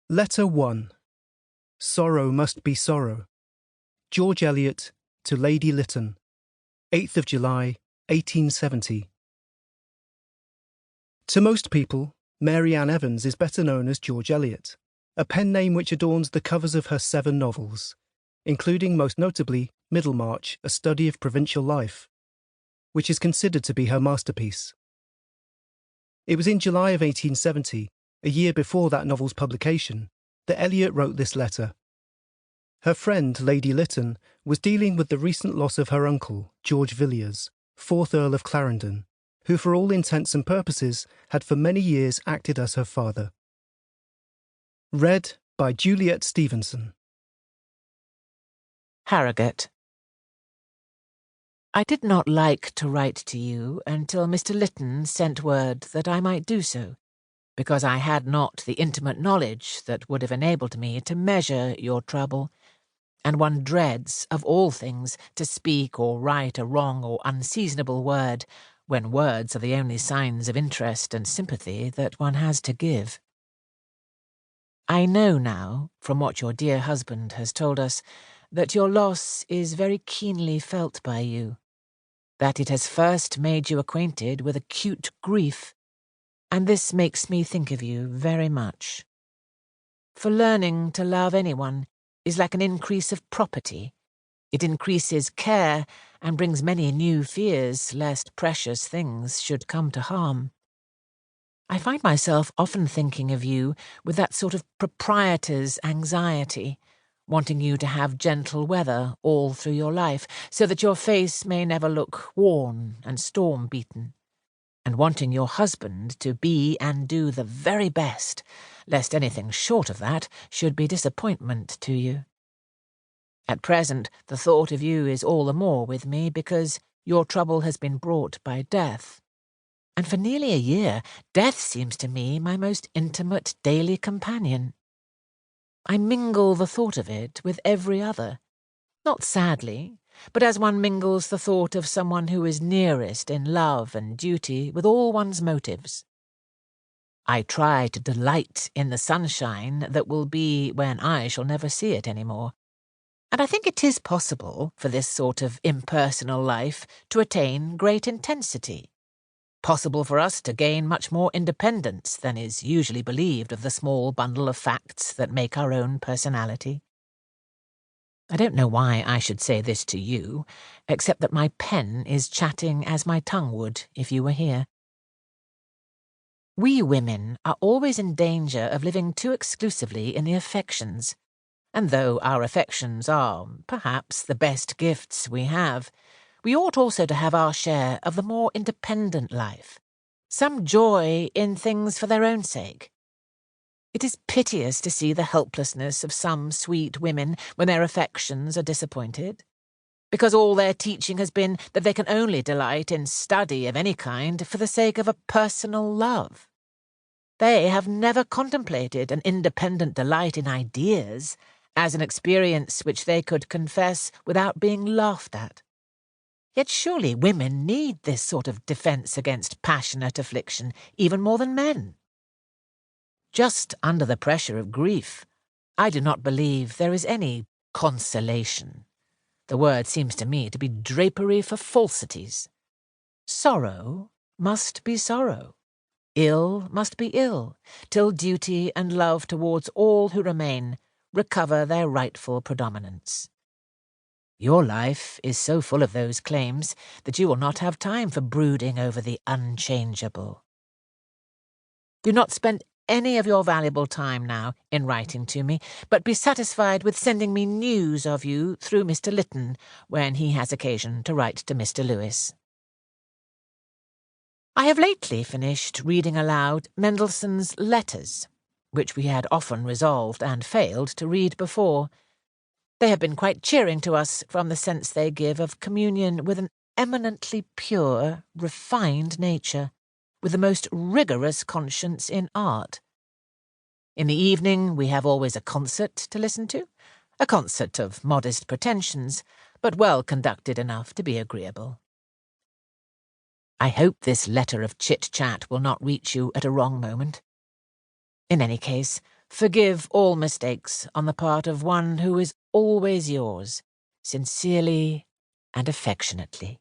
Letter 1. Sorrow Must Be Sorrow. George Eliot to Lady Lytton. 8th of July, 1870. To most people, Mary Ann Evans is better known as George Eliot, a pen name which adorns the covers of her 7 novels, including most notably Middlemarch, A Study of Provincial Life, which is considered to be her masterpiece. It was in July of 1870, a year before that novel's publication, that Eliot wrote this letter. Her friend, Lady Lytton, was dealing with the recent loss of her uncle, George Villiers, 4th Earl of Clarendon, who for all intents and purposes had for many years acted as her father. Read by Juliet Stevenson. Harrogate. I did not like to write to you until Mr. Lytton sent word that I might do so, because I had not the intimate knowledge that would have enabled me to measure your trouble, and one dreads, of all things, to speak or write a wrong or unseasonable word, when words are the only signs of interest and sympathy that one has to give. I know now, from what your dear husband has told us, that your loss is very keenly felt by you, that it has first made you acquainted with acute grief, and this makes me think of you very much. For learning to love anyone is like an increase of property. It increases care and brings many new fears lest precious things should come to harm. I find myself often thinking of you with that sort of proprietor's anxiety, wanting you to have gentle weather all through your life, so that your face may never look worn and storm-beaten, and wanting your husband to be and do the very best, lest anything short of that should be disappointment to you. At present, the thought of you is all the more with me because your trouble has been brought by death. And for nearly a year, death seems to me my most intimate daily companion. I mingle the thought of it with every other, not sadly, but as one mingles the thought of someone who is nearest in love and duty with all one's motives. I try to delight in the sunshine that will be when I shall never see it any more. And I think it is possible for this sort of impersonal life to attain great intensity. Possible for us to gain much more independence than is usually believed of the small bundle of facts that make our own personality. I don't know why I should say this to you, except that my pen is chatting as my tongue would if you were here. We women are always in danger of living too exclusively in the affections, and though our affections are, perhaps, the best gifts we have, we ought also to have our share of the more independent life, some joy in things for their own sake. It is piteous to see the helplessness of some sweet women when their affections are disappointed, because all their teaching has been that they can only delight in study of any kind for the sake of a personal love. They have never contemplated an independent delight in ideas as an experience which they could confess without being laughed at. Yet surely women need this sort of defence against passionate affliction even more than men. Just under the pressure of grief, I do not believe there is any consolation. The word seems to me to be drapery for falsities. Sorrow must be sorrow. Ill must be ill, till duty and love towards all who remain recover their rightful predominance. Your life is so full of those claims that you will not have time for brooding over the unchangeable. Do not spend any of your valuable time now in writing to me, but be satisfied with sending me news of you through Mr. Lytton when he has occasion to write to Mr. Lewis. I have lately finished reading aloud Mendelssohn's Letters, which we had often resolved and failed to read before. They have been quite cheering to us from the sense they give of communion with an eminently pure, refined nature, with the most rigorous conscience in art. In the evening we have always a concert to listen to, a concert of modest pretensions, but well conducted enough to be agreeable. I hope this letter of chit-chat will not reach you at a wrong moment. In any case, forgive all mistakes on the part of one who is always yours, sincerely and affectionately.